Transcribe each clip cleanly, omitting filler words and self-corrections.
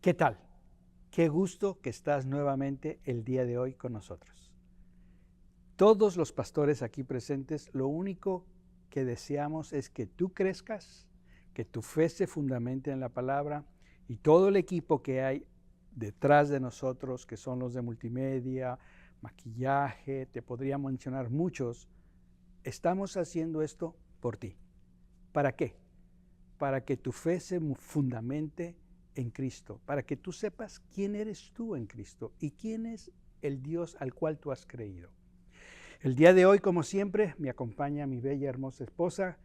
¿Qué tal? Qué gusto que estás nuevamente el día de hoy con nosotros. Todos los pastores aquí presentes, lo único que deseamos es que tú crezcas, que tu fe se fundamente en la palabra y todo el equipo que hay detrás de nosotros, que son los de multimedia, maquillaje, te podría mencionar muchos, estamos haciendo esto por ti. ¿Para qué? Para que tu fe se fundamente en Cristo, para que tú sepas quién eres tú en Cristo y quién es el Dios al cual tú has creído. El día de hoy, como siempre, me acompaña mi bella, hermosa esposa,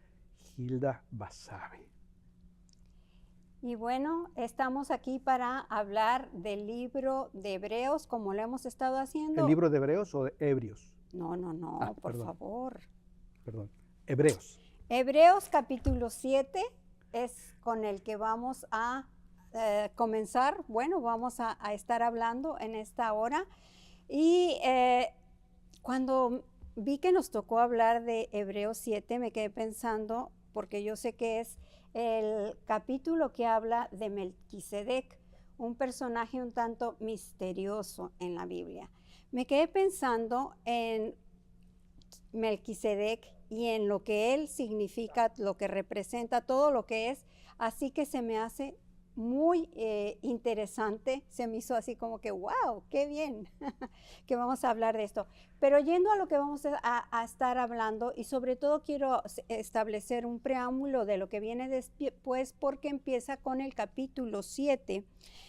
Hilda Basabe. Y bueno, estamos aquí para hablar del libro de Hebreos, como lo hemos estado ¿El haciendo. libro de Hebreos o de Hebrios? No, por Perdón, favor. perdón. Hebreos. Hebreos capítulo 7 es con el que vamos a comenzar. Bueno, vamos a estar hablando en esta hora. Y cuando vi que nos tocó hablar de Hebreos 7, me quedé pensando, porque yo sé que es el capítulo que habla de Melquisedec, un personaje un tanto misterioso en la Biblia. Me quedé pensando en Melquisedec y en lo que él significa, lo que representa, todo lo que es, así que se me hace muy interesante, se me hizo así como que, wow, qué bien, que vamos a hablar de esto. Pero yendo a lo que vamos a estar hablando, y sobre todo quiero establecer un preámbulo de lo que viene después, porque empieza con el capítulo 7.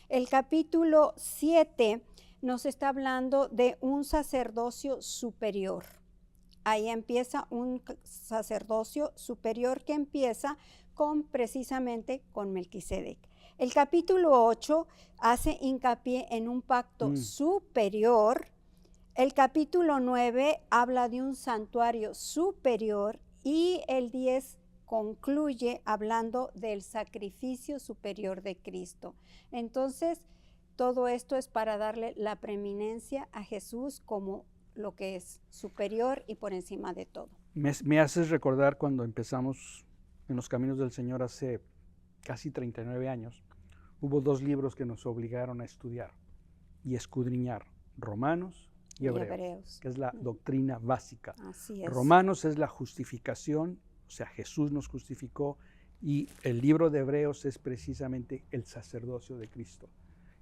El capítulo 7 nos está hablando de un sacerdocio superior. Ahí empieza un sacerdocio superior que empieza precisamente con Melquisedec. El capítulo 8 hace hincapié en un pacto superior. El capítulo 9 habla de un santuario superior y el 10 concluye hablando del sacrificio superior de Cristo. Entonces, todo esto es para darle la preeminencia a Jesús como lo que es superior y por encima de todo. Me haces recordar cuando empezamos en los caminos del Señor hace casi 39 años. Hubo dos libros que nos obligaron a estudiar y escudriñar, Romanos y Hebreos, que es la doctrina básica. Así es. Romanos es la justificación, o sea, Jesús nos justificó, y el libro de Hebreos es precisamente el sacerdocio de Cristo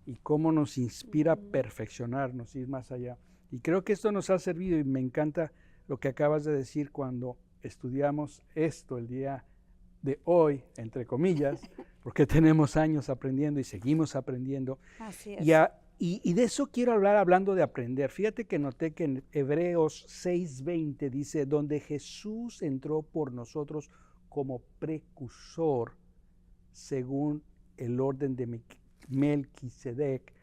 y cómo nos inspira a perfeccionarnos, ir más allá. Y creo que esto nos ha servido y me encanta lo que acabas de decir cuando estudiamos esto el día de hoy, entre comillas, porque tenemos años aprendiendo y seguimos aprendiendo. Así es. Y de eso quiero hablar hablando de aprender. Fíjate que noté que en Hebreos 6:20 dice, donde Jesús entró por nosotros como precursor, según el orden de Melquisedec,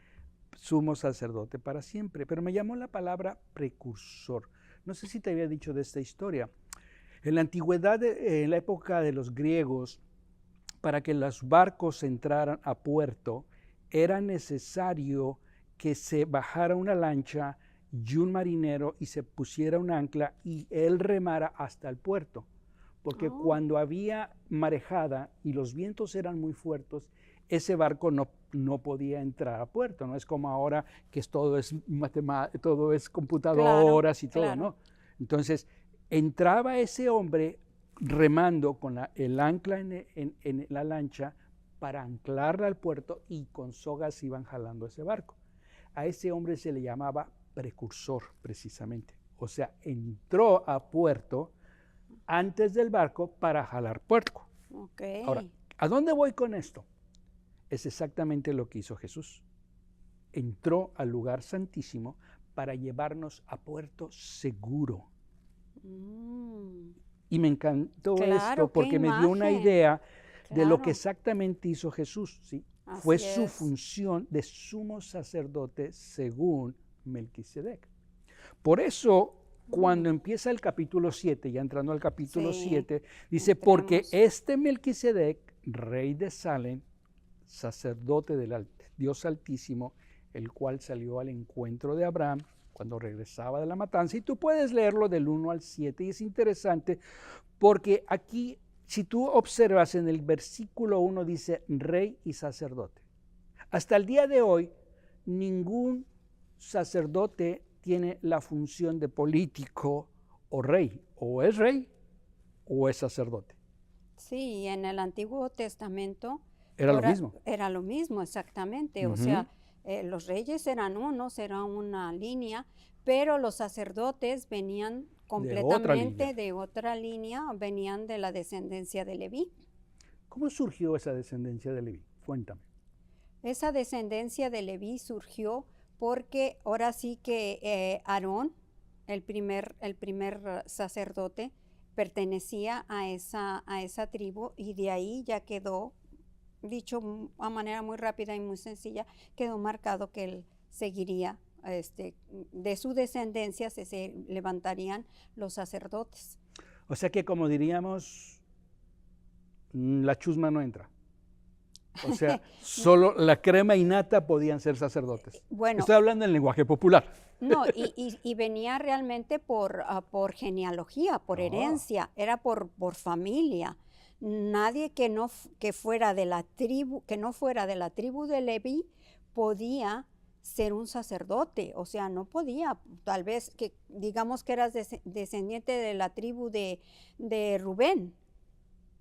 sumo sacerdote para siempre. Pero me llamó la palabra precursor. No sé si te había dicho de esta historia. En la antigüedad, en la época de los griegos, para que los barcos entraran a puerto, era necesario que se bajara una lancha y un marinero y se pusiera un ancla y él remara hasta el puerto. Porque cuando había marejada y los vientos eran muy fuertes, ese barco no podía entrar a puerto. No es como ahora que todo es computadoras y todo, ¿no? Entonces, entraba ese hombre remando con el ancla en la lancha para anclarla al puerto y con sogas iban jalando ese barco. A ese hombre se le llamaba precursor precisamente. O sea, entró a puerto antes del barco para jalar puerto. Okay. Ahora, ¿a dónde voy con esto? Es exactamente lo que hizo Jesús. Entró al lugar santísimo para llevarnos a puerto seguro. Y me encantó esto porque me dio una idea de lo que exactamente hizo Jesús. ¿Sí? Fue su función de sumo sacerdote según Melquisedec. Por eso, cuando empieza el capítulo 7, ya entrando al capítulo 7, dice, porque este Melquisedec, rey de Salem, sacerdote del Dios Altísimo, el cual salió al encuentro de Abraham cuando regresaba de la matanza, y tú puedes leerlo del 1 al 7, y es interesante porque aquí, si tú observas en el versículo 1 dice rey y sacerdote. Hasta el día de hoy, ningún sacerdote tiene la función de político o rey. O es sacerdote. Sí, en el Antiguo Testamento Era lo mismo. era lo mismo, exactamente. O Ujú. sea, los reyes eran unos, era una línea, pero los sacerdotes venían completamente de otra línea, venían de la descendencia de Leví. ¿Cómo surgió esa descendencia de Leví? Cuéntame. Esa descendencia de Leví surgió porque ahora sí que Aarón, el primer sacerdote, pertenecía a esa tribu y de ahí ya quedó, dicho a manera muy rápida y muy sencilla, quedó marcado que él seguiría, de su descendencia se levantarían los sacerdotes. O sea que, como diríamos, la chusma no entra. O sea, solo la crema y nata podían ser sacerdotes. Bueno, Estoy hablando en lenguaje popular. no, y venía realmente por genealogía, por herencia, era por familia. Nadie que fuera de la tribu, que no fuera de la tribu de Leví podía ser un sacerdote, o sea, no podía, tal vez que digamos que eras descendiente de la tribu de Rubén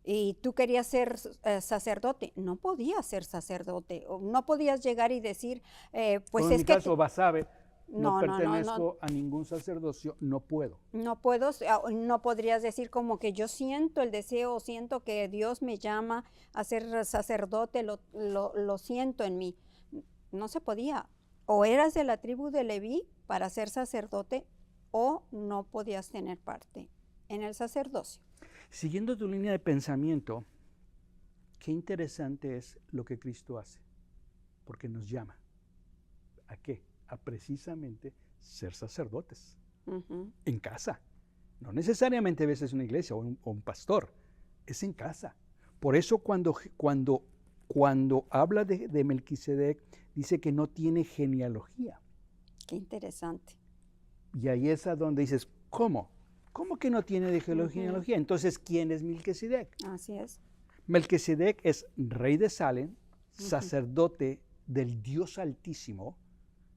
y tú querías ser sacerdote, no podías ser sacerdote, o no podías llegar y decir, pues Como en es mi que caso, Basabe, no no, pertenezco a ningún sacerdocio, no puedo. no puedo, no podrías decir como que yo siento el deseo, siento que Dios me llama a ser sacerdote, lo siento en mí. No se podía. O eras de la tribu de Leví para ser sacerdote o no podías tener parte en el sacerdocio. Siguiendo tu línea de pensamiento, qué interesante es lo que Cristo hace, porque nos llama. ¿A qué? A precisamente ser sacerdotes. Ujú. En casa. No necesariamente a veces una iglesia o un pastor, es en casa. Por eso cuando habla de Melquisedec, dice que no tiene genealogía. Qué interesante. Y ahí es a donde dices, ¿cómo? ¿Cómo que no tiene de genealogía? Entonces, ¿quién es Melquisedec? Así es. Melquisedec es rey de Salem, sacerdote del Dios Altísimo,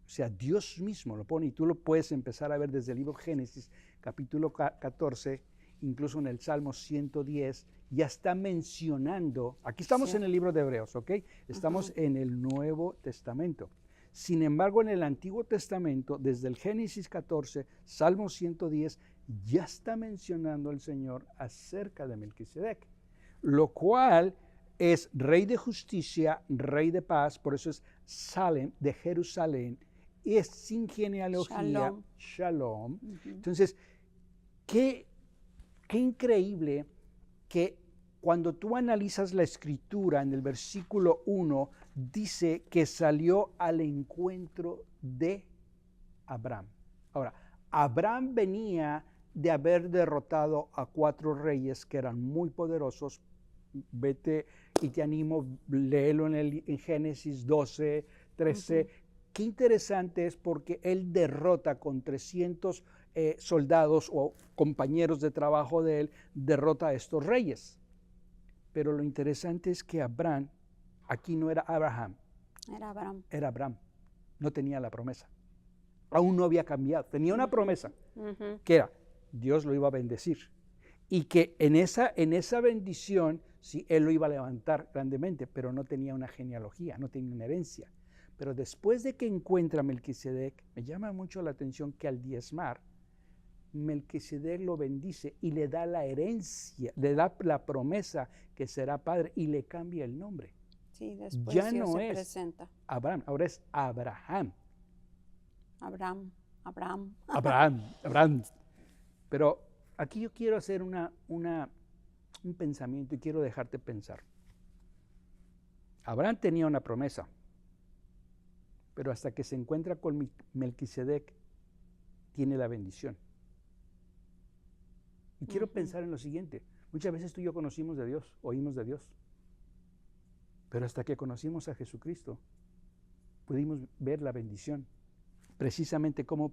o sea, Dios mismo lo pone, y tú lo puedes empezar a ver desde el libro Génesis, capítulo 14, incluso en el Salmo 110, ya está mencionando, aquí estamos en el libro de Hebreos, ¿ok? Estamos en el Nuevo Testamento. Sin embargo, en el Antiguo Testamento, desde el Génesis 14, Salmo 110, ya está mencionando el Señor acerca de Melquisedec, lo cual es rey de justicia, rey de paz, por eso es Salem, de Jerusalén, y es sin genealogía, Shalom. Entonces, qué increíble que cuando tú analizas la escritura en el versículo 1, dice que salió al encuentro de Abraham. Ahora, Abraham venía de haber derrotado a 4 reyes que eran muy poderosos. Vete y te animo, léelo en Génesis 12, 13. Qué interesante es porque él derrota con 300 soldados o compañeros de trabajo de él, derrota a estos reyes. Pero lo interesante es que Abraham, aquí no era Abraham, era Abraham, no tenía la promesa. Aún no había cambiado, tenía una promesa, que era, Dios lo iba a bendecir. Y que en esa bendición, sí, él lo iba a levantar grandemente, pero no tenía una genealogía, no tenía una herencia. Pero después de que encuentra a Melquisedec, me llama mucho la atención que al diezmar, Melquisedec lo bendice y le da la herencia, le da la promesa que será padre y le cambia el nombre. Sí, después ya Dios no se es presenta. Abraham, ahora es Abraham. Abraham. Pero aquí yo quiero hacer un pensamiento y quiero dejarte pensar. Abraham tenía una promesa, pero hasta que se encuentra con Melquisedec, tiene la bendición. Y quiero pensar en lo siguiente. Muchas veces tú y yo conocimos de Dios, oímos de Dios. Pero hasta que conocimos a Jesucristo, pudimos ver la bendición. Precisamente como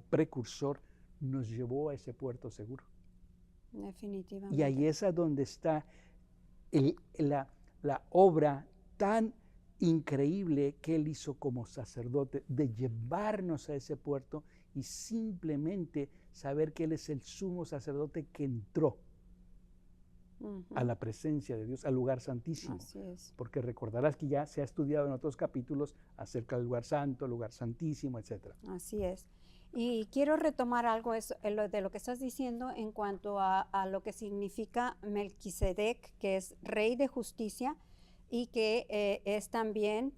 precursor nos llevó a ese puerto seguro. Definitivamente. Y ahí es a donde está la obra tan increíble que Él hizo como sacerdote de llevarnos a ese puerto y simplemente saber que Él es el sumo sacerdote que entró a la presencia de Dios, al lugar santísimo. Así es. Porque recordarás que ya se ha estudiado en otros capítulos acerca del lugar santo, lugar santísimo, etc. Así es. Y quiero retomar algo de lo que estás diciendo en cuanto a lo que significa Melquisedec, que es rey de justicia y que es también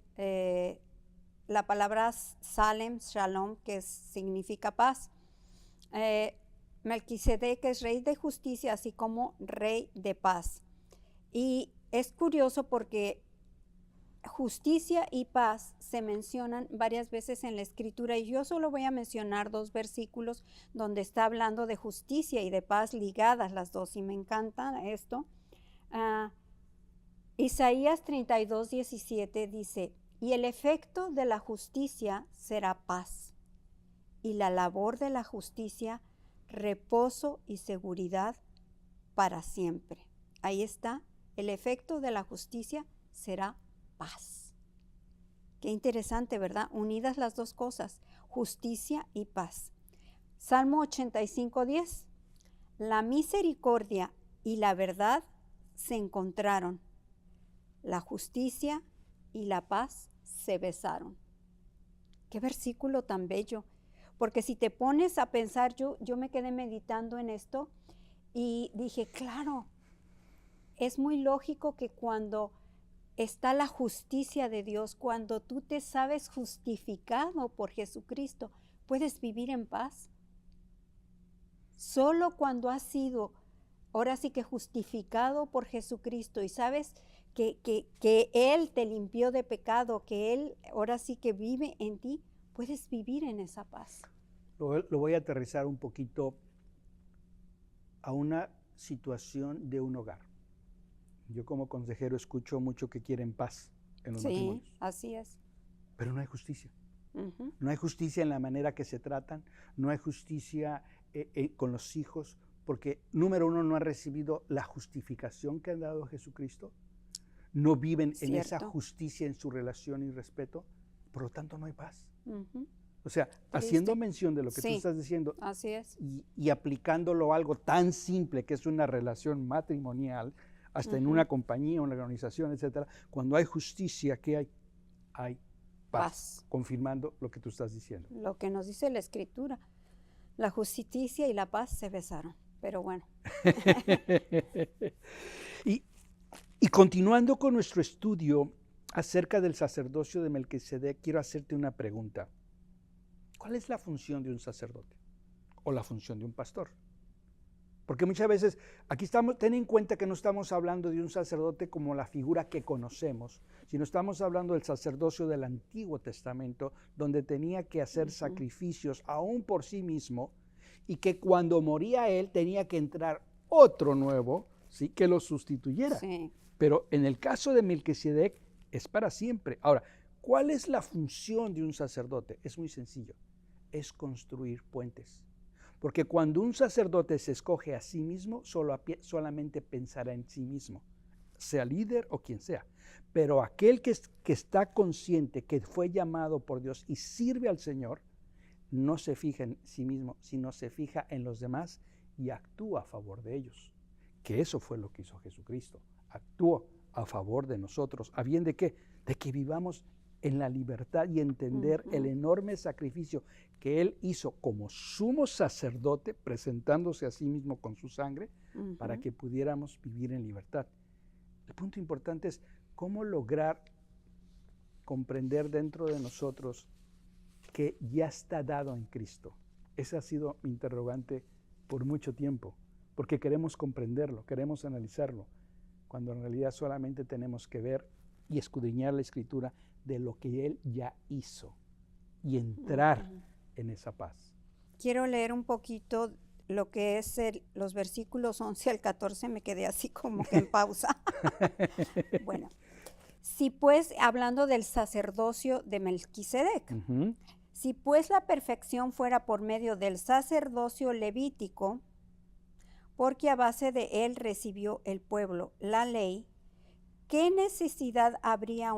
la palabra Salem, Shalom, que significa paz. Melquisedec es rey de justicia, así como rey de paz. Y es curioso porque justicia y paz se mencionan varias veces en la escritura y yo solo voy a mencionar 2 versículos donde está hablando de justicia y de paz ligadas las dos y me encanta esto. Isaías 32:17 dice, y el efecto de la justicia será paz y la labor de la justicia reposo y seguridad para siempre. Ahí está, el efecto de la justicia será paz. Qué interesante, ¿verdad? Unidas las dos cosas, justicia y paz. Salmo 85:10. La misericordia y la verdad se encontraron. La justicia y la paz se besaron. Qué versículo tan bello. Porque si te pones a pensar, yo me quedé meditando en esto y dije, claro, es muy lógico que cuando está la justicia de Dios, cuando tú te sabes justificado por Jesucristo, puedes vivir en paz. Solo cuando has sido, ahora sí que justificado por Jesucristo y sabes que Él te limpió de pecado, que Él ahora sí que vive en ti, puedes vivir en esa paz. Lo voy a aterrizar un poquito a una situación de un hogar. Yo como consejero escucho mucho que quieren paz en los matrimonios. Sí, así es. Pero no hay justicia. No hay justicia en la manera que se tratan, no hay justicia con los hijos, porque número uno, no han recibido la justificación que han dado a Jesucristo, no viven en esa justicia en su relación y respeto, por lo tanto no hay paz. O sea, haciendo mención de lo que tú estás diciendo, así es. y aplicándolo a algo tan simple que es una relación matrimonial, hasta en una compañía, una organización, etcétera, cuando hay justicia, ¿qué hay? Hay paz, confirmando lo que tú estás diciendo. Lo que nos dice la Escritura, la justicia y la paz se besaron, pero bueno. y continuando con nuestro estudio acerca del sacerdocio de Melquisedec, quiero hacerte una pregunta. ¿Cuál es la función de un sacerdote o la función de un pastor? Porque muchas veces, aquí estamos, ten en cuenta que no estamos hablando de un sacerdote como la figura que conocemos, sino estamos hablando del sacerdocio del Antiguo Testamento, donde tenía que hacer sacrificios aún por sí mismo, y que cuando moría él tenía que entrar otro nuevo, ¿sí?, que lo sustituyera. Sí. Pero en el caso de Melquisedec es para siempre. Ahora, ¿cuál es la función de un sacerdote? Es muy sencillo, es construir puentes. Porque cuando un sacerdote se escoge a sí mismo, solamente pensará en sí mismo, sea líder o quien sea. Pero aquel que está consciente que fue llamado por Dios y sirve al Señor, no se fija en sí mismo, sino se fija en los demás y actúa a favor de ellos. Que eso fue lo que hizo Jesucristo. Actuó a favor de nosotros. ¿A bien de qué? De que vivamos en la libertad y entender el enorme sacrificio que Él hizo como sumo sacerdote, presentándose a sí mismo con su sangre, para que pudiéramos vivir en libertad. El punto importante es cómo lograr comprender dentro de nosotros que ya está dado en Cristo. Ese ha sido mi interrogante por mucho tiempo, porque queremos comprenderlo, queremos analizarlo, cuando en realidad solamente tenemos que ver y escudriñar la Escritura de lo que Él ya hizo y entrar en esa paz. Quiero leer un poquito lo que es los versículos 11 al 14, me quedé así como que en pausa. Bueno, si pues, hablando del sacerdocio de Melquisedec, si pues la perfección fuera por medio del sacerdocio levítico, porque a base de él recibió el pueblo la ley, ¿qué necesidad habría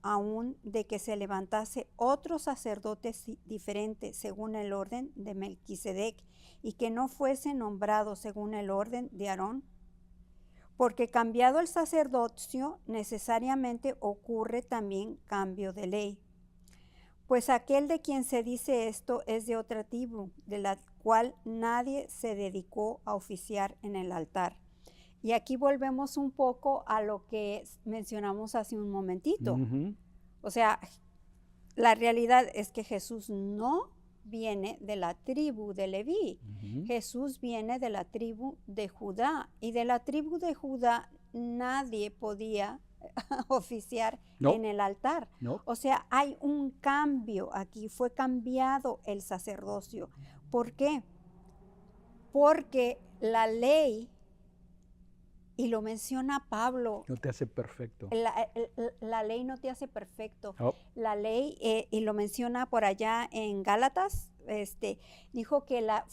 aún de que se levantase otro sacerdote diferente según el orden de Melquisedec, y que no fuese nombrado según el orden de Aarón? Porque cambiado el sacerdocio, necesariamente ocurre también cambio de ley. Pues aquel de quien se dice esto es de otra tribu, de la cual nadie se dedicó a oficiar en el altar. Y aquí volvemos un poco a lo que mencionamos hace un momentito. Ujú. O sea, la realidad es que Jesús no viene de la tribu de Leví. Ujú. Jesús viene de la tribu de Judá. Y de la tribu de Judá nadie podía oficiar No. en el altar. No. O sea, hay un cambio aquí. Fue cambiado el sacerdocio. ¿Por qué? Porque la ley, y lo menciona Pablo, No te hace perfecto. la ley no te hace perfecto. No. La ley, y lo menciona por allá en Gálatas, dijo que la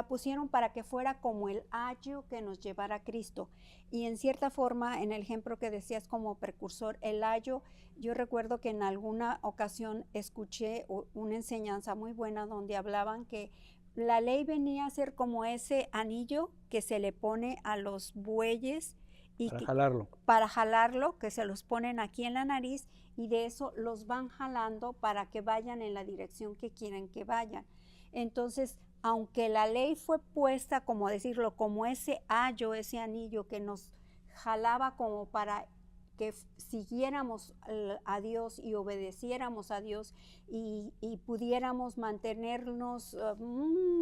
pusieron para que fuera como el ayo que nos llevara a Cristo. Y en cierta forma, en el ejemplo que decías como precursor, el ayo, yo recuerdo que en alguna ocasión escuché una enseñanza muy buena donde hablaban que la ley venía a ser como ese anillo que se le pone a los bueyes y Para jalarlo. para jalarlo, que se los ponen aquí en la nariz, y de eso los van jalando para que vayan en la dirección que quieren que vayan. Entonces, aunque la ley fue puesta, como decirlo, como ese ayo, ese anillo que nos jalaba como para que siguiéramos a Dios y obedeciéramos a Dios y pudiéramos mantenernos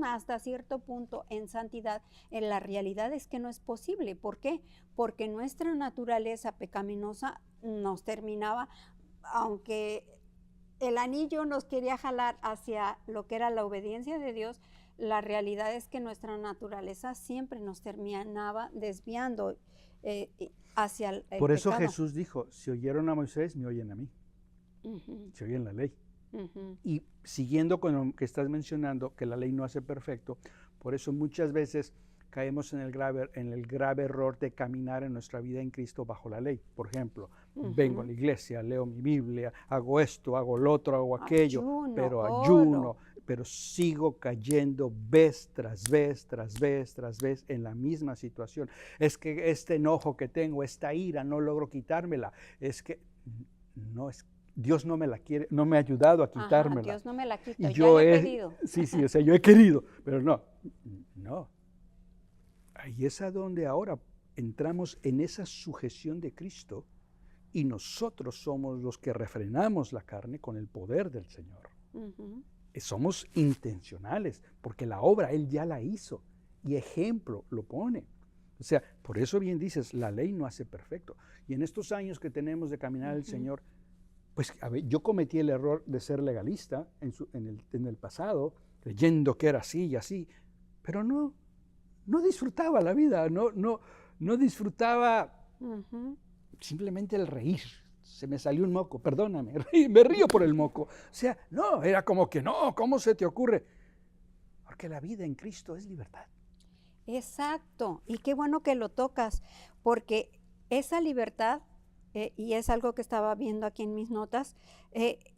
hasta cierto punto en santidad, en la realidad es que no es posible. ¿Por qué? Porque nuestra naturaleza pecaminosa nos terminaba, aunque el anillo nos quería jalar hacia lo que era la obediencia de Dios, la realidad es que nuestra naturaleza siempre nos terminaba desviando hacia el Por eso pecado. Jesús dijo, si oyeron a Moisés, me oyen a mí. Ujú, Si oyen la ley. ujú. Y siguiendo con lo que estás mencionando, que la ley no hace perfecto, por eso muchas veces caemos en el grave error de caminar en nuestra vida en Cristo bajo la ley. Por ejemplo, vengo a la iglesia, leo mi Biblia, hago esto, hago lo otro, hago aquello, Ayuno, pero oro. ayuno, pero sigo cayendo vez tras vez, tras vez, tras vez en la misma situación. Es que este enojo que tengo, esta ira, no logro quitármela. Es que no es Dios no me la quiere, no me ha ayudado a Ajá, quitármela. Dios no me la quita, Y ya yo le he pedido. sí, o sea, yo he querido, pero no. Ahí es a donde ahora entramos en esa sujeción de Cristo y nosotros somos los que refrenamos la carne con el poder del Señor. Ujú. Somos intencionales, porque la obra Él ya la hizo y ejemplo lo pone. O sea, por eso bien dices, la ley no hace perfecto. Y en estos años que tenemos de caminar el Señor, pues a ver, yo cometí el error de ser legalista en el pasado, creyendo que era así y así, pero no disfrutaba la vida, no disfrutaba Ujú. simplemente el reír. Se me salió un moco, perdóname, me río por el moco. O sea, no, era como que no, ¿cómo se te ocurre? Porque la vida en Cristo es libertad. Exacto, y qué bueno que lo tocas, porque esa libertad, y es algo que estaba viendo aquí en mis notas,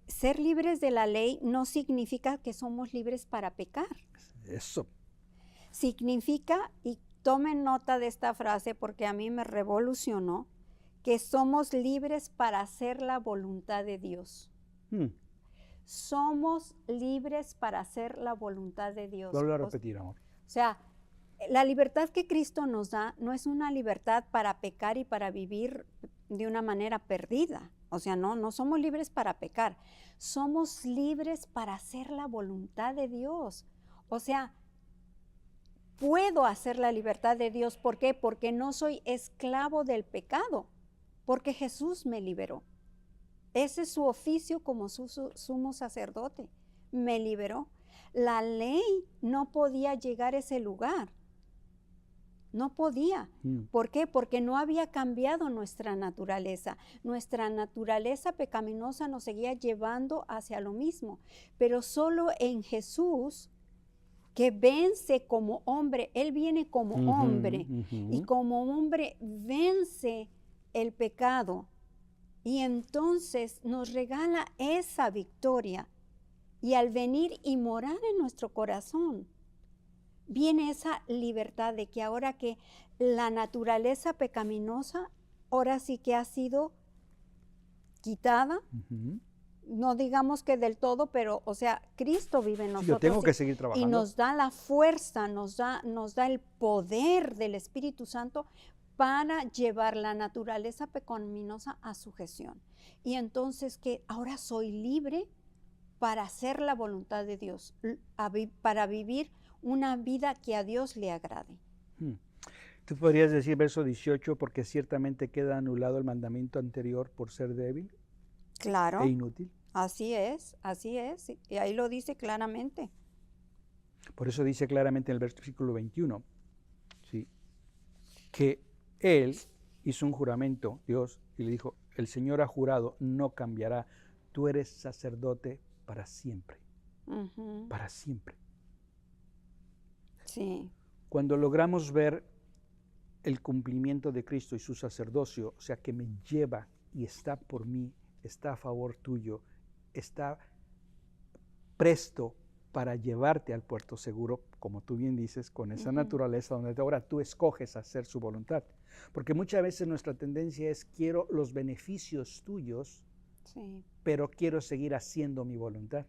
ser libres de la ley no significa que somos libres para pecar. Eso. Significa, y tomen nota de esta frase porque a mí me revolucionó, que somos libres para hacer la voluntad de Dios. Somos libres para hacer la voluntad de Dios. Vuelvo a repetir, amor. O sea, la libertad que Cristo nos da no es una libertad para pecar y para vivir de una manera perdida. O sea, no somos libres para pecar. Somos libres para hacer la voluntad de Dios. O sea, puedo hacer la libertad de Dios. ¿Por qué? Porque no soy esclavo del pecado. Porque Jesús me liberó. Ese es su oficio como sumo sacerdote. Me liberó. La ley no podía llegar a ese lugar. No podía. ¿Por qué? Porque no había cambiado nuestra naturaleza. Nuestra naturaleza pecaminosa nos seguía llevando hacia lo mismo. Pero solo en Jesús, que vence como hombre, Él viene como hombre, y como hombre vence el pecado Y entonces nos regala esa victoria. Y al venir y morar en nuestro corazón, viene esa libertad de que ahora que la naturaleza pecaminosa, ahora sí que ha sido quitada, Ujú. no digamos que del todo, pero o sea, Cristo vive en Sí, nosotros yo tengo que seguir y trabajando. nos da la fuerza, nos da el poder del Espíritu Santo para llevar la naturaleza pecaminosa a sujeción. Y entonces que ahora soy libre para hacer la voluntad de Dios, para vivir una vida que a Dios le agrade. Hmm. Tú podrías decir verso 18, porque ciertamente queda anulado el mandamiento anterior por ser débil e Claro, inútil. así es, y ahí lo dice claramente. Por eso dice claramente en el versículo 21, ¿sí?, que él hizo un juramento, Dios, y le dijo, el Señor ha jurado, no cambiará, tú eres sacerdote para siempre, Ujú, para siempre. sí, Cuando logramos ver el cumplimiento de Cristo y su sacerdocio, o sea, que me lleva y está por mí, está a favor tuyo, está presto para llevarte al puerto seguro, como tú bien dices, con esa ujú, naturaleza donde ahora tú escoges hacer su voluntad. Porque muchas veces nuestra tendencia es quiero los beneficios tuyos, sí, pero quiero seguir haciendo mi voluntad.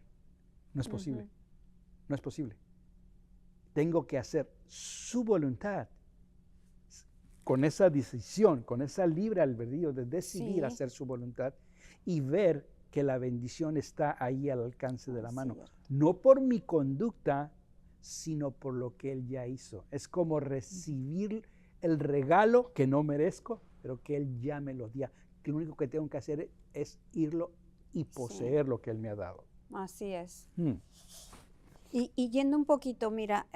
No es posible, ujú, no es posible. Tengo que hacer su voluntad con esa decisión, con esa libre albedrío de decidir sí, hacer su voluntad y ver que la bendición está ahí al alcance de la mano. cierto. No por mi conducta, sino por lo que Él ya hizo. Es como recibir el regalo que no merezco, pero que Él ya me lo dio. Que lo único que tengo que hacer es irlo y poseer lo que Él me ha dado. Así es. Hmm. Y yendo un poquito, mira,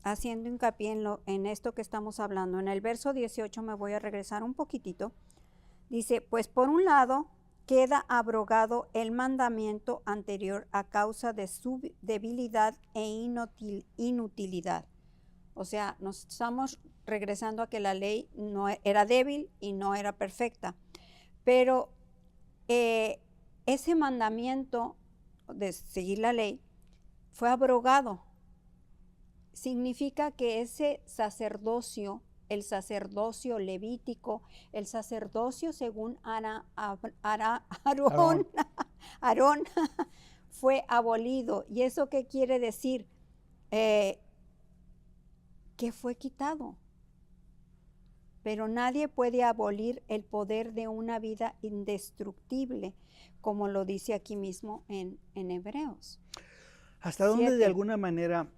haciendo hincapié en esto que estamos hablando, en el verso 18 me voy a regresar un poquitito. Dice, pues por un lado queda abrogado el mandamiento anterior a causa de su debilidad e inutilidad. O sea, nos estamos regresando a que la ley no era débil y no era perfecta. Pero ese mandamiento de seguir la ley fue abrogado. Significa que ese sacerdocio, el sacerdocio levítico, el sacerdocio según Aarón. Aarón, fue abolido. ¿Y eso qué quiere decir? Que fue quitado. Pero nadie puede abolir el poder de una vida indestructible, como lo dice aquí mismo en Hebreos. ¿Hasta dónde de 7. alguna manera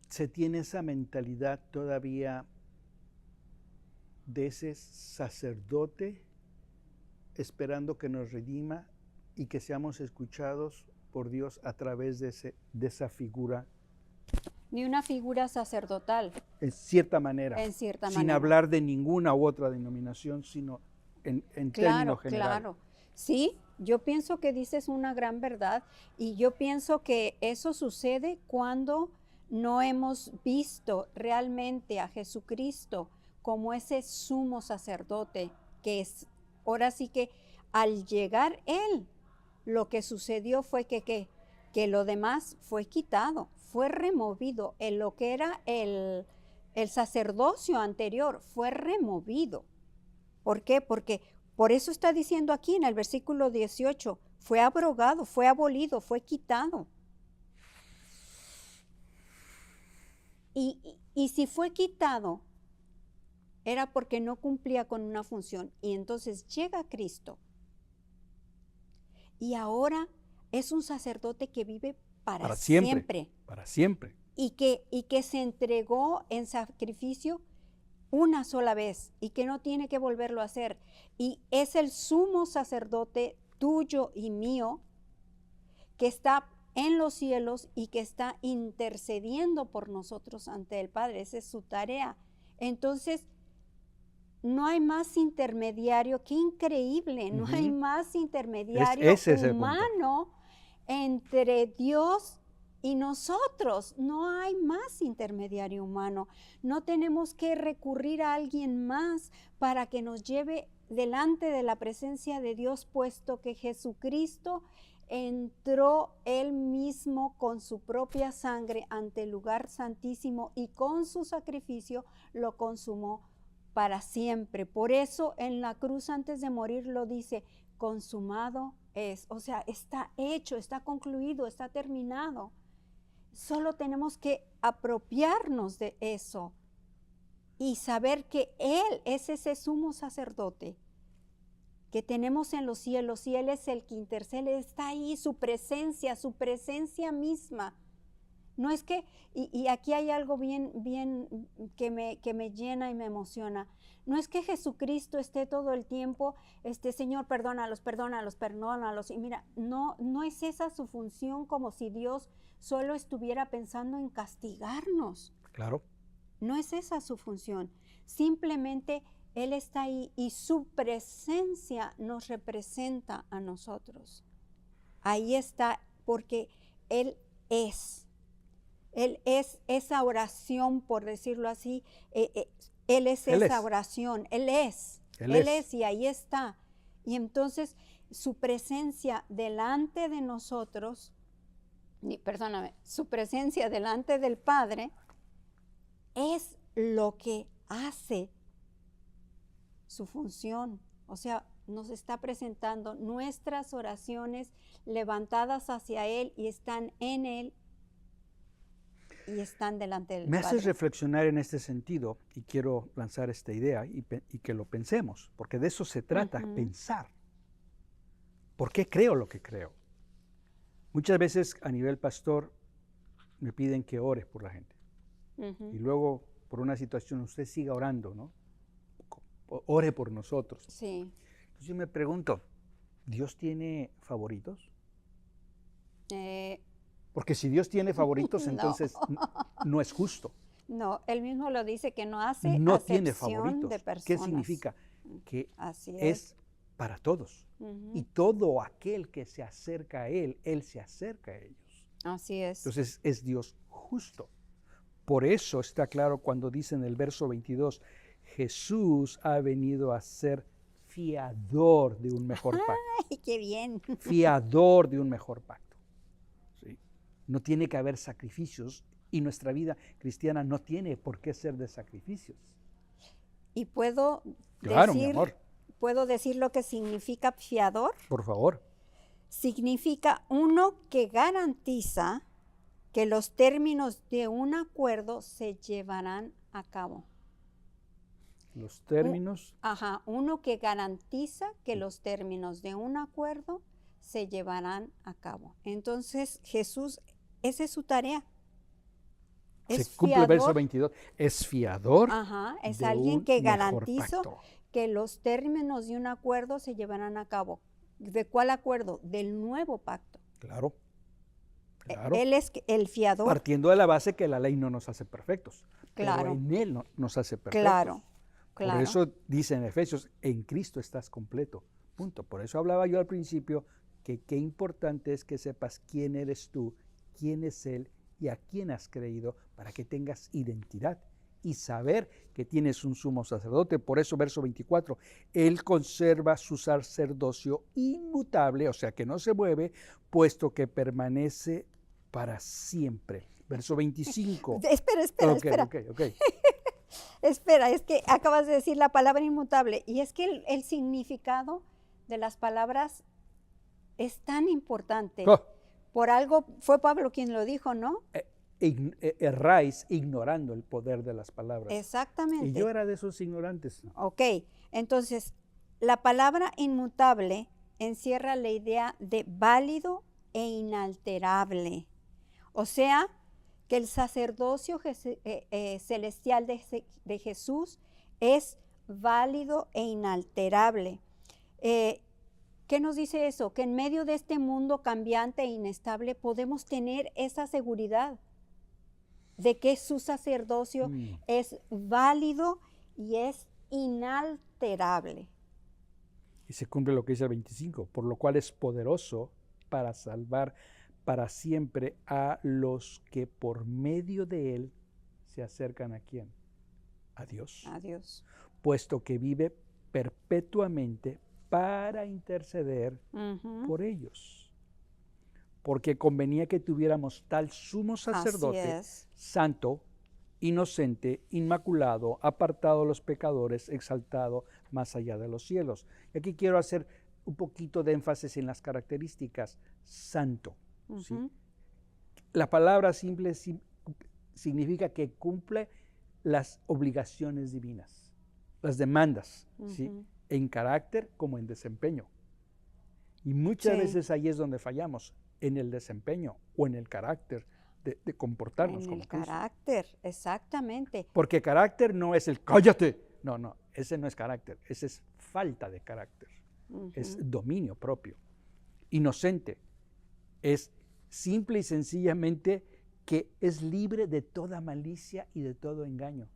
se tiene esa mentalidad todavía de ese sacerdote esperando que nos redima y que seamos escuchados por Dios a través de esa figura? Ni una figura sacerdotal, En cierta manera, en cierta sin manera. hablar de ninguna u otra denominación, sino en términos generales. Claro. Sí, yo pienso que dices una gran verdad y yo pienso que eso sucede cuando no hemos visto realmente a Jesucristo como ese sumo sacerdote que es, ahora sí que al llegar Él, lo que sucedió fue que lo demás fue quitado, fue removido, lo que era el sacerdocio anterior fue removido. ¿Por qué? Porque por eso está diciendo aquí en el versículo 18, fue abrogado, fue abolido, fue quitado. Y si fue quitado, era porque no cumplía con una función. Y entonces llega Cristo. Y ahora es un sacerdote que vive para siempre. Para siempre. Y que se entregó en sacrificio una sola vez y que no tiene que volverlo a hacer. Y es el sumo sacerdote tuyo y mío que está en los cielos y que está intercediendo por nosotros ante el Padre. Esa es su tarea. Entonces, no hay más intermediario. Qué increíble. No hay más intermediario Ese es el punto. humano entre Dios y nosotros. No hay más intermediario humano. No tenemos que recurrir a alguien más para que nos lleve delante de la presencia de Dios, puesto que Jesucristo entró él mismo con su propia sangre ante el lugar santísimo y con su sacrificio lo consumó para siempre. Por eso en la cruz antes de morir lo dice, consumado es. O sea, está hecho, está concluido, está terminado. Solo tenemos que apropiarnos de eso y saber que Él es ese sumo sacerdote que tenemos en los cielos, y Él es el que intercede, está ahí, su presencia misma. No es que, y aquí hay algo bien que me llena y me emociona. No es que Jesucristo esté todo el tiempo, Señor, perdónalos, y mira, no es esa su función, como si Dios solo estuviera pensando en castigarnos. Claro. No es esa su función, simplemente Él está ahí y su presencia nos representa a nosotros. Ahí está, porque Él es esa oración, por decirlo así, Él es esa oración, Él es y ahí está. Y entonces su presencia delante de nosotros, su presencia delante del Padre es lo que hace su función. O sea, nos está presentando nuestras oraciones levantadas hacia Él y están en Él y están delante del Me Padre. haces reflexionar en este sentido y quiero lanzar esta idea y que lo pensemos, porque de eso se trata, pensar. ¿Por qué creo lo que creo? Muchas veces a nivel pastor me piden que ore por la gente. Y luego por una situación usted siga orando, ¿no? Ore por nosotros. Sí. Entonces yo me pregunto, ¿Dios tiene favoritos? Porque si Dios tiene favoritos, entonces no es justo. No, Él mismo lo dice, que no hace no tiene acepción favoritos. de personas. ¿Qué significa? Que Así es para todos. Y todo aquel que se acerca a Él se acerca a ellos. Así es. Entonces es Dios justo. Por eso está claro cuando dice en el verso 22, Jesús ha venido a ser fiador de un mejor pacto. ¡Ay, qué bien! Fiador de un mejor pacto. ¿Sí? No tiene que haber sacrificios y nuestra vida cristiana no tiene por qué ser de sacrificios. ¿Y puedo Claro, mi amor. ¿Puedo decir lo que significa fiador? Por favor. Significa uno que garantiza que los términos de un acuerdo se llevarán a cabo. Los términos. Uno que garantiza que los términos de un acuerdo se llevarán a cabo. Entonces, Jesús, esa es su tarea. Se cumple el verso 22. Es fiador. Es de alguien un que mejor garantiza pacto. que los términos de un acuerdo se llevarán a cabo. ¿De cuál acuerdo? Del nuevo pacto. Claro. Claro. Él es el fiador. Partiendo de la base que la ley no nos hace perfectos. Claro. Pero en Él nos hace perfectos. Claro. Por eso dice en Efesios, en Cristo estás completo. Punto. Por eso hablaba yo al principio que qué importante es que sepas quién eres tú, quién es Él y a quién has creído, para que tengas identidad y saber que tienes un sumo sacerdote. Por eso, verso 24, Él conserva su sacerdocio inmutable, o sea que no se mueve, puesto que permanece para siempre. Verso 25. Espera. Okay. Espera, es que acabas de decir la palabra inmutable, y es que el significado de las palabras es tan importante. Por algo fue Pablo quien lo dijo, ¿no? Erráis ignorando el poder de las palabras. Exactamente. Y yo era de esos ignorantes. Ok, entonces la palabra inmutable encierra la idea de válido e inalterable. O sea, que el sacerdocio celestial de Jesús es válido e inalterable. ¿Qué nos dice eso? Que en medio de este mundo cambiante e inestable podemos tener esa seguridad de que su sacerdocio es válido y es inalterable. Y se cumple lo que dice el 25, por lo cual es poderoso para salvar para siempre a los que por medio de él se acercan a ¿quién? A Dios. A Dios. Puesto que vive perpetuamente para interceder Ujú. por ellos. Porque convenía que tuviéramos tal sumo Así sacerdote, es. santo, inocente, inmaculado, apartado de los pecadores, exaltado más allá de los cielos. Y aquí quiero hacer un poquito de énfasis en las características. Santo. ¿Sí? Ujú. La palabra simple significa que cumple las obligaciones divinas, las demandas, ¿sí? Ujú. En carácter como en desempeño. Y muchas Sí, veces ahí es donde fallamos, en el desempeño o en el carácter de comportarnos en como el Cristo. carácter, exactamente. Porque carácter no es el cállate. No, no, ese no es carácter, ese es falta de carácter, es Ujú. dominio propio. Inocente es simple y sencillamente que es libre de toda malicia y de todo engaño.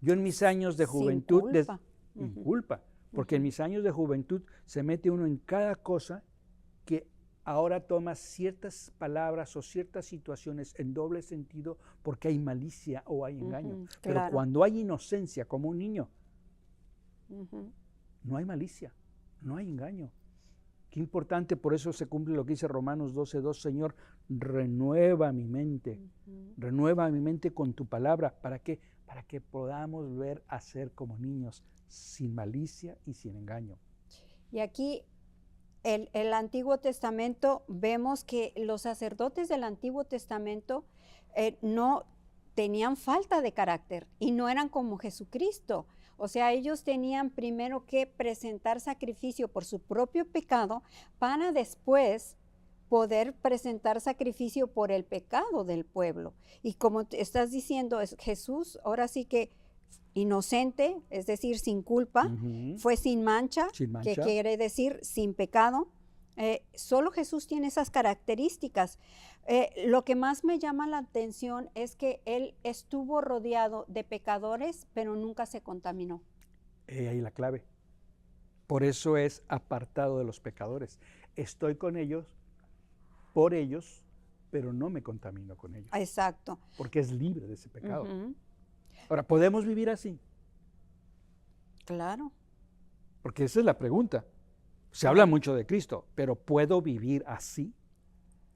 Yo en mis años de Sin juventud, culpa. sin Ujú. culpa, porque en Ujú. mis años de juventud se mete uno en cada cosa que ahora toma ciertas palabras o ciertas situaciones en doble sentido porque hay malicia o hay engaño. Ujú. Pero Claro. cuando hay inocencia como un niño, Ujú. no hay malicia, no hay engaño. Qué importante, por eso se cumple lo que dice Romanos 12:2, Señor, renueva mi mente, Ujú. renueva mi mente con tu palabra. ¿Para qué? Para que podamos ver a ser como niños, sin malicia y sin engaño. Y aquí el Antiguo Testamento, vemos que los sacerdotes del Antiguo Testamento no tenían falta de carácter y no eran como Jesucristo. O sea, ellos tenían primero que presentar sacrificio por su propio pecado para después poder presentar sacrificio por el pecado del pueblo. Y como estás diciendo, Jesús ahora sí que inocente, es decir, sin culpa, Ujú. fue sin mancha, Sin que mancha. quiere decir sin pecado. Solo Jesús tiene esas características. Lo que más me llama la atención es que él estuvo rodeado de pecadores, pero nunca se contaminó. Ahí la clave. Por eso es apartado de los pecadores. Estoy con ellos, por ellos, pero no me contamino con ellos, Exacto. porque es libre de ese pecado. Ujú. Ahora, ¿podemos vivir así? Claro. Porque esa es la pregunta. Se habla Claro. mucho de Cristo, pero ¿puedo vivir así?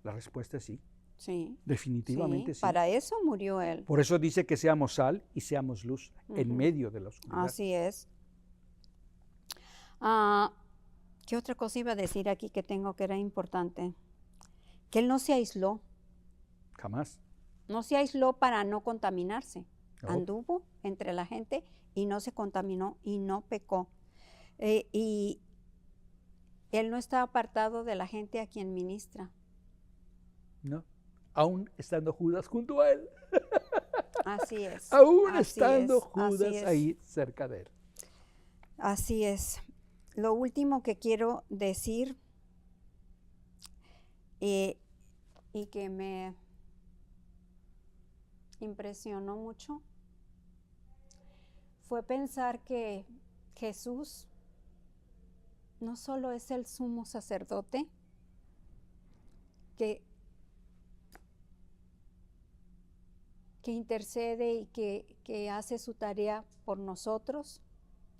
La respuesta es sí, Sí. definitivamente sí. Para eso murió él. Por eso dice que seamos sal y seamos luz en Ujú. medio de la oscuridad. Así es. Ah, ¿qué otra cosa iba a decir aquí que tengo que era importante? Que él no se aisló. Jamás. No se aisló para no contaminarse. No. Anduvo entre la gente y no se contaminó y no pecó. Y él no está apartado de la gente a quien ministra. No. Aún estando Judas junto a él. Así es. Aún Así estando es, así Judas es. ahí cerca de él. Así es. Lo último que quiero decir y que me impresionó mucho fue pensar que Jesús no solo es el sumo sacerdote que intercede y que hace su tarea por nosotros,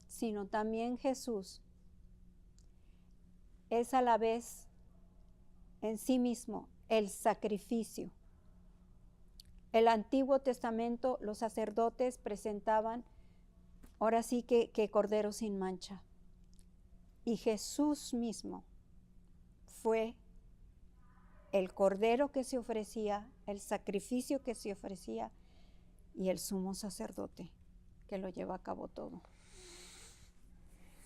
sino también Jesús es a la vez en sí mismo el sacrificio. El Antiguo Testamento, los sacerdotes presentaban ahora sí que cordero sin mancha. Y Jesús mismo fue el cordero que se ofrecía, el sacrificio que se ofrecía y el sumo sacerdote que lo lleva a cabo todo.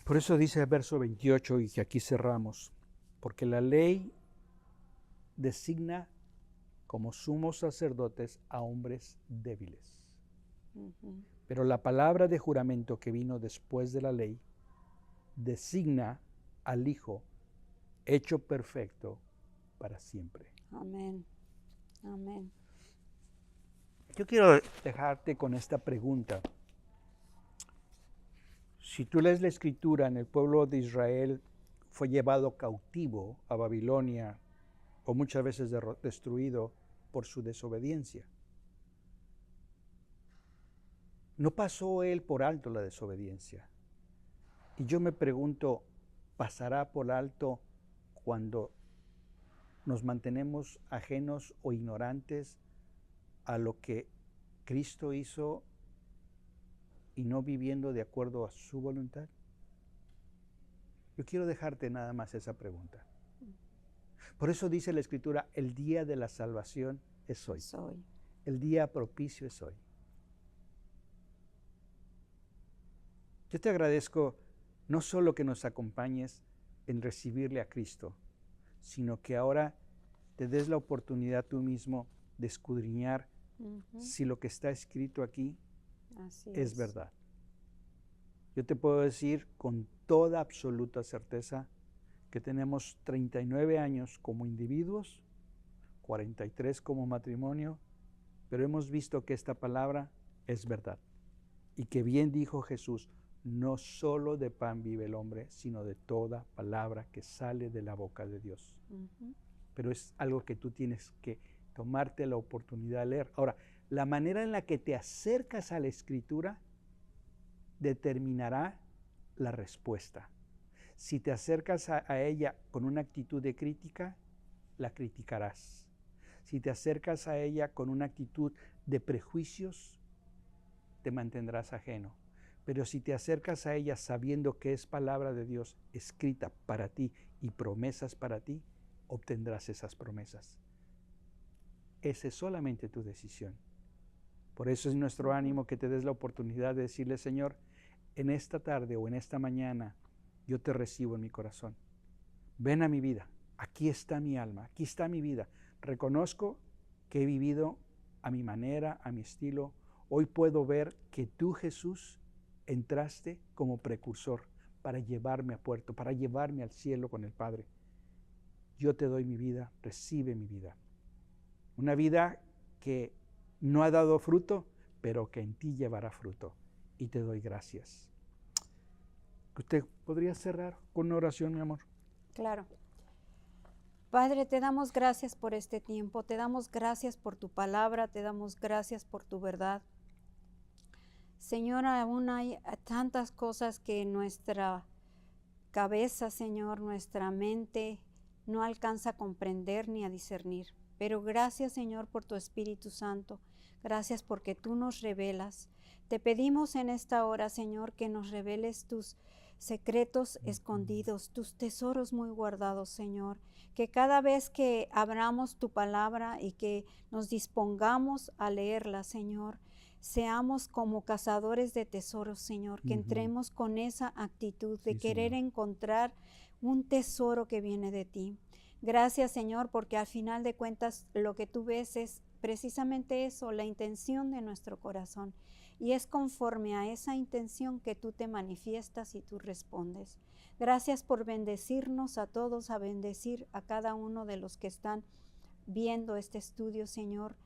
Por eso dice el verso 28 y que aquí cerramos, porque la ley designa como sumos sacerdotes a hombres débiles. Ujú. Pero la palabra de juramento que vino después de la ley designa al Hijo hecho perfecto para siempre. Amén. Amén. Yo quiero dejarte con esta pregunta. Si tú lees la escritura, en el pueblo de Israel fue llevado cautivo a Babilonia o muchas veces destruido por su desobediencia. No pasó él por alto la desobediencia. Y yo me pregunto, ¿pasará por alto cuando nos mantenemos ajenos o ignorantes a lo que Cristo hizo y no viviendo de acuerdo a su voluntad? Yo quiero dejarte nada más esa pregunta. Por eso dice la Escritura, el día de la salvación es hoy. El día propicio es hoy. Yo te agradezco no solo que nos acompañes en recibirle a Cristo, sino que ahora te des la oportunidad tú mismo de escudriñar si lo que está escrito aquí es verdad. Yo te puedo decir con toda absoluta certeza que tenemos 39 años como individuos, 43 como matrimonio, pero hemos visto que esta palabra es verdad. Y que bien dijo Jesús, no solo de pan vive el hombre, sino de toda palabra que sale de la boca de Dios. Pero es algo que tú tienes que tomarte la oportunidad de leer. Ahora, la manera en la que te acercas a la Escritura determinará la respuesta. Si te acercas a ella con una actitud de crítica, la criticarás. Si te acercas a ella con una actitud de prejuicios, te mantendrás ajeno. Pero si te acercas a ella sabiendo que es palabra de Dios escrita para ti y promesas para ti, obtendrás esas promesas. Esa es solamente tu decisión. Por eso es nuestro ánimo que te des la oportunidad de decirle, Señor, en esta tarde o en esta mañana, yo te recibo en mi corazón. Ven a mi vida. Aquí está mi alma, aquí está mi vida. Reconozco que he vivido a mi manera, a mi estilo. Hoy puedo ver que tú, Jesús, entraste como precursor para llevarme a puerto, para llevarme al cielo con el Padre. Yo te doy mi vida, recibe mi vida. Una vida que no ha dado fruto, pero que en ti llevará fruto. Y te doy gracias. ¿Usted podría cerrar con una oración, mi amor? Claro. Padre, te damos gracias por este tiempo, te damos gracias por tu palabra, te damos gracias por tu verdad. Señor, aún hay tantas cosas que nuestra cabeza, Señor, nuestra mente no alcanza a comprender ni a discernir. Pero gracias, Señor, por tu Espíritu Santo. Gracias porque tú nos revelas. Te pedimos en esta hora, Señor, que nos reveles tus secretos escondidos, tus tesoros muy guardados, Señor. Que cada vez que abramos tu palabra y que nos dispongamos a leerla, Señor, seamos como cazadores de tesoros, Señor, que entremos con esa actitud de querer encontrar un tesoro que viene de ti. Gracias, Señor, porque al final de cuentas lo que tú ves es precisamente eso, la intención de nuestro corazón. Y es conforme a esa intención que tú te manifiestas y tú respondes. Gracias por bendecirnos a todos, a bendecir a cada uno de los que están viendo este estudio, Señor.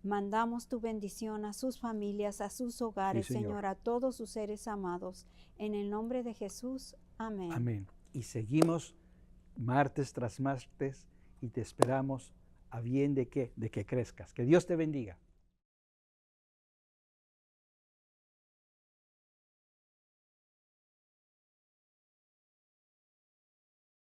Mandamos tu bendición a sus familias, a sus hogares, Señor, a todos sus seres amados. En el nombre de Jesús, amén. Amén. Y seguimos martes tras martes y te esperamos a bien de que crezcas. Que Dios te bendiga.